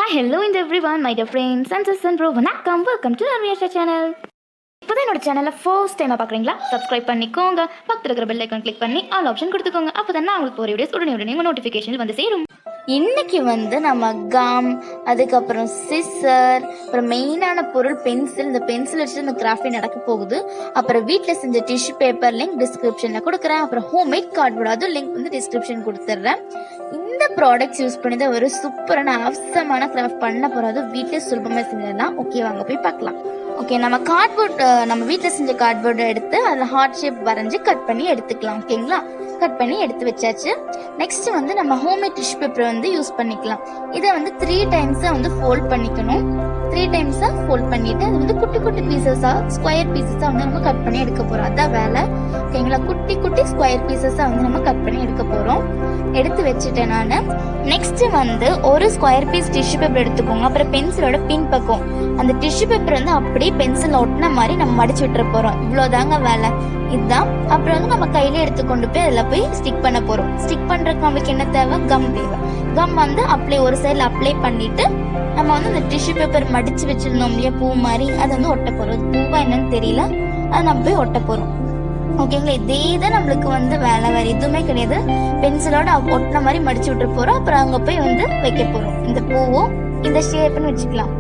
Hi, hello and everyone, my dear friends and sisters and bro. வணக்கம், welcome to our channel. இப்போதான் என்னோட சேனலை first டைமாக பார்க்குறீங்களா? சப்ஸ்கிரைப் பண்ணிக்கோங்க. பக்கத்தில் இருக்கிற பெல் ஐக்கான் கிளிக் பண்ணி ஆல் ஆப்ஷன் கொடுத்துக்கோங்க. அப்போ தான் நான் உங்களுக்கு ஒரு வீடியோஸ் உடனே உங்கள் நோட்டிஃபிகேஷன் வந்து சேரும். இன்னைக்கு நம்ம கம், அதுக்கப்புறம் சிசர், அப்புறம் மெயினான பொருள் பென்சில். இந்த பென்சில் வச்சு இந்த கிராஃப்ட் நடக்க போகுது. அப்புறம் வீட்டில் செஞ்ச டிஷ்யூ பேப்பர் லிங்க் டிஸ்கிரிப்ஷனில் கொடுக்குறேன். அப்புறம் ஹோம்மேட் கார்ட்போர்ட் அதுவும் லிங்க் வந்து டிஸ்கிரிப்ஷன் கொடுத்துட்றேன். இந்த ப்ராடக்ட்ஸ் யூஸ் பண்ணி தான் ஒரு சூப்பரான அவசரமான கிராஃப்ட் பண்ண போகிறது. வீட்டிலே சுலபமாக செஞ்சதுதான். ஓகே, வாங்க போய் பார்க்கலாம். ஓகே, நம்ம கார்ட்போர்ட் நம்ம வீட்டில் செஞ்ச கார்ட்போர்டை எடுத்து அதில் ஹார்ட் ஷேப் வரைஞ்சி கட் பண்ணி எடுத்துக்கலாம். ஓகேங்களா, கட் பண்ணி எடுத்து வச்சாச்சு. நெக்ஸ்ட் வந்து நம்ம ஹோம்மேட் டிஷ்யூ பேப்பர் வந்து யூஸ் பண்ணிக்கலாம். இதை வந்து 3 டைம்ஸா வந்து ஃபோல்ட் பண்ணிக்கணும். 3 டைம்ஸா ஃபோல்ட் பண்ணிட்டு அது வந்து குட்டி குட்டி பீசஸா ஸ்கொயர் பீசஸா வந்து நம்ம கட் பண்ணி எடுக்க போறோம். அதான் வேலை. ஓகேங்களா, குட்டி குட்டி ஸ்கொயர் பீசஸா வந்து நம்ம கட் பண்ணி எடுக்க போறோம். எடுத்து வச்சுட்டேன் நான். நெக்ஸ்ட் வந்து ஒரு ஸ்கொயர் பீஸ் டிஷ்யூ பேப்பர் எடுத்துக்கோங்க. அப்புறம் பென்சிலோட பின் பக்கம் அந்த டிஷ்யூ பேப்பர் வந்து அப்படியே பென்சில் ஒட்டின மாதிரி நம்ம மடிச்சு விட்டுற போறோம். இவ்வளவுதாங்க வேலை, இதுதான். அப்புறம் வந்து நம்ம கையில எடுத்துக்கொண்டு போய் அதில் போய் ஸ்டிக் பண்ண போறோம். ஸ்டிக் பண்றதுக்கு நம்மளுக்கு என்ன தேவை? கம் தேவை. கம் வந்து அப்ளை ஒரு சைடில் அப்ளை பண்ணிட்டு நம்ம வந்து அந்த டிஷ்யூ பேப்பர் மடிச்சு வச்சிருந்தோம் இல்லையா, பூ மாதிரி, அதை வந்து ஒட்ட போறோம். பூவா என்னன்னு தெரியல, அதை நம்ம போய் ஒட்ட போறோம். ஓகேங்களா, இதே தான் நம்மளுக்கு வந்து வேலை, வேற எதுவுமே கிடையாது. பென்சிலோட ஒட்டின மாதிரி மடிச்சு விட்டு போறோம். அப்புறம் அங்க போய் வந்து வைக்க போறோம். இந்த பூவும் இந்த ஷேப்னு வச்சுக்கலாம்.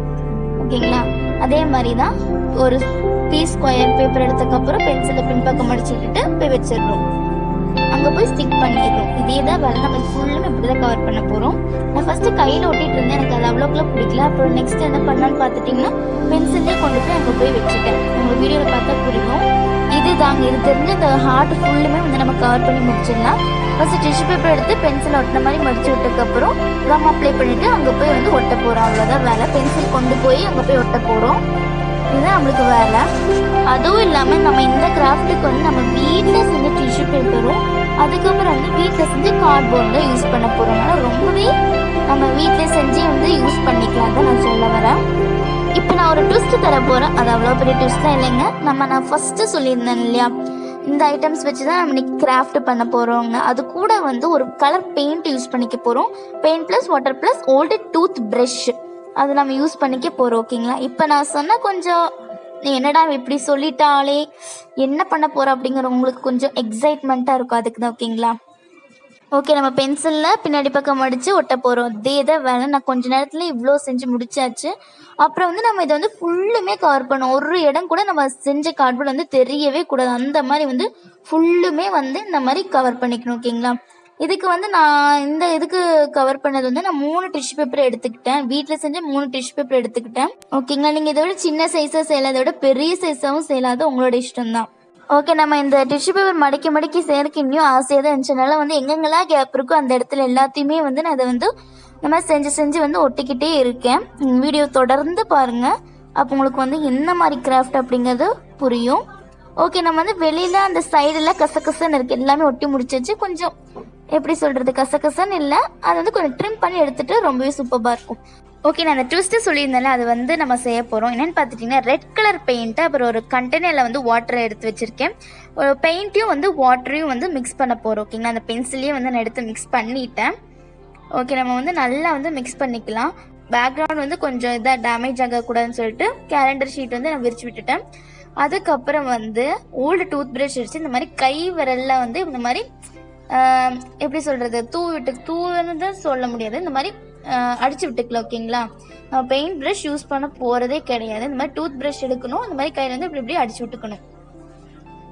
ஓகேங்களா, அதே மாதிரி தான் ஒரு பீஸ் ஸ்கொயர் பேப்பர் எடுத்ததுக்கு அப்புறம் பென்சிலை பின்பக்கம் மடிச்சு விட்டுட்டு போய் வச்சிடறோம். அங்க போய் ஸ்டிக் பண்ணிடுறோம். இதே தான் வேலை. நம்ம ஃபுல்லுமே இப்படிதான் கவர் பண்ண போறோம். நான் ஃபர்ஸ்ட் கையில ஒட்டிட்டு இருந்தேன், எனக்கு அது அவ்வளோக்குள்ள பிடிக்கல. அப்புறம் நெக்ஸ்ட் என்ன பண்ணான்னு பார்த்துட்டீங்கன்னா பென்சிலே கொண்டு போய் அங்கே போய் வச்சுட்டேன். உங்க வீடியோல பார்த்தா புரியும். இதுதாங்க, இது தெரிஞ்சு இந்த ஹார்ட் ஃபுல்லுமே வந்து நம்ம கவர் பண்ணி முடிச்சிடலாம். ஃபர்ஸ்ட் டிஷ்யூ பேப்பர் எடுத்து பென்சில் ஒட்டின மாதிரி மடிச்சு விட்டதுக்கப்புறம் கம் அப்ளை பண்ணிட்டு அங்கே போய் வந்து ஒட்ட போறோம். அவ்வளோதான் வேலை. பென்சில் கொண்டு போய் அங்கே போய் ஒட்ட போறோம். இதுதான் நம்மளுக்கு வேலை. அதுவும் இல்லாமல் நம்ம இந்த கிராஃப்ட்டுக்கு வந்து நம்ம வீட்டில் செஞ்ச டிஷ்யூ பேப்பரும் அதுக்கப்புறம் வந்து வீட்டில் செஞ்சு கார்ட்போர்டில் யூஸ் பண்ண போகிறோம். ஆனால் ரொம்பவே நம்ம வீட்டில் செஞ்சு வந்து யூஸ் பண்ணிக்கலாம் தான் நான் சொல்ல வரேன். இப்போ நான் ஒரு ட்விஸ்ட் தர போகிறேன். அது அவ்வளோ பெரிய ட்விஸ்ட்லாம் இல்லைங்க. நான் ஃபஸ்ட்டு சொல்லியிருந்தேன் இல்லையா, இந்த ஐட்டம்ஸ் வச்சு தான் நம்ம இன்னைக்கு கிராஃப்ட் பண்ண போகிறோங்க. அது கூட வந்து ஒரு கலர் பெயிண்ட் யூஸ் பண்ணிக்க போகிறோம். Paint plus water plus old tooth brush அது நம்ம யூஸ் பண்ணிக்க போகிறோம். ஓகேங்களா, இப்போ நான் சொன்ன கொஞ்சம் என்னடா இப்படி சொல்லிட்டாலே என்ன பண்ண போகிறோம் அப்படிங்கிற உங்களுக்கு கொஞ்சம் எக்ஸைட்மெண்ட்டாக இருக்கும். அதுக்கு தான். ஓகேங்களா, ஓகே, நம்ம பென்சிலில் பின்னாடி பக்கம் அடித்து ஒட்ட போகிறோம். இதே தான் வேலை. நான் கொஞ்ச நேரத்தில் இவ்வளோ செஞ்சு முடிச்சாச்சு. அப்புறம் வந்து நம்ம இதை வந்து ஃபுல்லுமே கவர் பண்ணோம். ஒரு இடம் கூட நம்ம செஞ்ச கார்ட்போர்ட் வந்து தெரியவே கூடாது. அந்த மாதிரி வந்து ஃபுல்லுமே வந்து இந்த மாதிரி கவர் பண்ணிக்கணும். ஓகேங்களா, இதுக்கு வந்து நான் இந்த இதுக்கு கவர் பண்ணது வந்து நான் 3 டிஷ்யூ பேப்பர் எடுத்துக்கிட்டேன். வீட்டில் செஞ்ச 3 டிஷ்யூ பேப்பர் எடுத்துக்கிட்டேன். ஓகேங்களா, நீங்கள் இதை விட சின்ன சைஸாக செய்யலாம், இதை விட பெரிய சைஸாகவும் செய்யலாம். அது உங்களோட இஷ்டம் தான். ஓகே, நம்ம இந்த டிஷ்யூ பேப்பர் மடக்கி மடக்கி செய்யறதுக்கு இன்னும் ஆசையாக தான் இருந்துச்சுனால வந்து எங்கெங்கெல்லாம் கேப் இருக்கோ அந்த இடத்துல எல்லாத்தையுமே வந்து நான் அதை வந்து இந்த மாதிரி செஞ்சு செஞ்சு வந்து ஒட்டிக்கிட்டே இருக்கேன். வீடியோ தொடர்ந்து பாருங்கள். அப்போ உங்களுக்கு வந்து என்ன மாதிரி கிராஃப்ட் அப்படிங்கிறது புரியும். ஓகே, நம்ம வந்து வெளியில் அந்த சைடெல்லாம் கசகசன்னு இருக்குது. எல்லாமே ஒட்டி முடிச்சாச்சு. கொஞ்சம் எப்படி சொல்கிறது, கசகசன்னு இல்லை, அதை வந்து கொஞ்சம் ட்ரிம் பண்ணி எடுத்துகிட்டு ரொம்பவே சூப்பராக இருக்கும். ஓகே, நான் அந்த ட்விஸ்ட்டு சொல்லியிருந்தேன்ல, அது வந்து நம்ம செய்ய போகிறோம். என்னென்னு பார்த்துட்டிங்கன்னா, ரெட் கலர் பெயிண்ட்டு, அப்புறம் ஒரு கண்டெய்னரில் வந்து வாட்டரை எடுத்து வச்சுருக்கேன். ஒரு பெயிண்ட்டையும் வந்து வாட்டரையும் வந்து மிக்ஸ் பண்ண போகிறோம். ஓகேங்களா, அந்த பென்சிலையும் வந்து நான் எடுத்து மிக்ஸ் பண்ணிட்டேன். ஓகே, நம்ம வந்து நல்லா வந்து மிக்ஸ் பண்ணிக்கலாம். பேக்ரவுண்ட் வந்து கொஞ்சம் இதாக டேமேஜ் ஆகக்கூடாதுன்னு சொல்லிட்டு கேலண்டர் ஷீட் வந்து நான் விரிச்சு விட்டுட்டேன். அதுக்கப்புறம் வந்து ஓல்டு டூத் ப்ரஷ் வச்சு இந்த மாதிரி கை விரலில் வந்து இந்த மாதிரி எப்படி சொல்கிறது, தூவுன்னு தான் சொல்ல முடியாது, இந்த மாதிரி அடிச்சு விட்டுக்கலாம். ஓகேங்களா, நம்ம பெயிண்ட் ப்ரஷ் யூஸ் பண்ண போகிறதே கிடையாது. இந்த மாதிரி டூத் ப்ரஷ் எடுக்கணும், இந்த மாதிரி கையில் வந்து இப்படி இப்படி அடிச்சு விட்டுக்கணும்.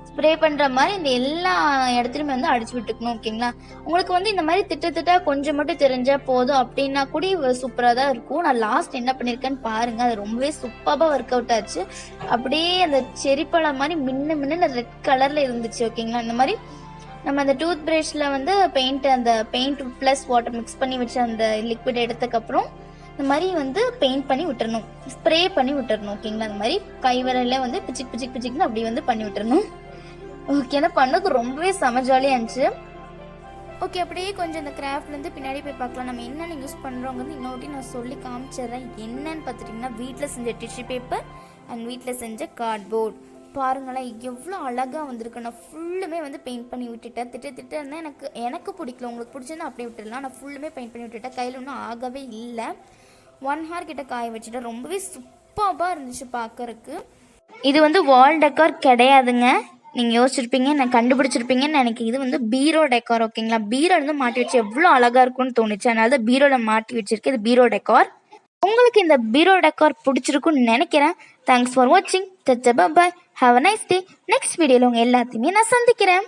ஸ்ப்ரே பண்ணுற மாதிரி இந்த எல்லா இடத்துலையுமே வந்து அடிச்சு விட்டுக்கணும். ஓகேங்களா, உங்களுக்கு வந்து இந்த மாதிரி திட்டத்திட்டா கொஞ்சம் மட்டும் தெரிஞ்சால் போதும் அப்படின்னா கூட சூப்பராக தான் இருக்கும். நான் லாஸ்ட் என்ன பண்ணியிருக்கேன்னு பாருங்கள். அது ரொம்பவே சூப்பராக ஒர்க் அவுட் ஆச்சு. அப்படியே அந்த செரிப்பழம் மாதிரி மின்னு ரெட் கலரில் இருந்துச்சு. ஓகேங்களா, இந்த மாதிரி நம்ம அந்த டூத் ப்ரஷில் வந்து அந்த பெயிண்ட் ப்ளஸ் வாட்டர் மிக்ஸ் பண்ணி வச்சு அந்த லிக்விட் எடுத்ததுக்கப்புறம் இந்த மாதிரி வந்து பெயிண்ட் பண்ணி விட்டுறணும், ஸ்ப்ரே பண்ணி விட்டுறணும். ஓகேங்களா, அந்த மாதிரி கை விரல்ல வந்து பிச்சிக்னு அப்படி வந்து பண்ணி விட்டுறணும். ஓகே, ஏன்னா பண்ணக்கு ரொம்பவே செம ஜாலியாக இருந்துச்சு. ஓகே, அப்படியே கொஞ்சம் இந்த கிராஃப்ட்லேருந்து பின்னாடி போய் பார்க்கலாம். நம்ம என்னென்ன யூஸ் பண்ணுறோங்கிறது இன்னொட்டி நான் சொல்லி காமிச்சிடுறேன். என்னன்னு பார்த்துட்டிங்கன்னா, வீட்டில் செஞ்ச டிஷ்யூ பேப்பர் அண்ட் வீட்டில் செஞ்ச கார்ட்போர்ட். பாருங்களேன் எவ்வளோ அழகாக வந்திருக்கு. நான் ஃபுல்லுமே வந்து பெயிண்ட் பண்ணி விட்டுட்டேன். திட்ட இருந்தால் எனக்கு பிடிக்கல. உங்களுக்கு பிடிச்சிருந்தா அப்படியே விட்டுடலாம். நான் ஃபுல்லுமே பெயிண்ட் பண்ணி விட்டுட்டேன். கையில் ஒன்றும் ஆகவே இல்லை. 1 hour கிட்ட காய வச்சுட்டு ரொம்பவே சூப்பராக இருந்துச்சு பார்க்கறக்கு. இது வந்து வால் டெக்கார் கிடையாதுங்க. நீங்கள் யோசிச்சிருப்பீங்க, நான் கண்டுபிடிச்சிருப்பீங்கன்னு நினைக்கிறேன். இது வந்து பீரோ டெக்கார். ஓகேங்களா, பீரோ வந்து மாட்டி வச்சு எவ்வளோ அழகாக இருக்கும்னு தோணுச்சு, அதனால தான் பீரோவில் மாட்டி வச்சிருக்கேன். இது பீரோ டெக்கார். உங்களுக்கு இந்த பீரோ டெக்கார் பிடிச்சிருக்குன்னு நினைக்கிறேன். தேங்க்ஸ் ஃபார் வாட்சிங். Bye. Have a nice day. Next வீடியோவில் உங்கள் எல்லாத்தையுமே நான் சந்திக்கிறேன்.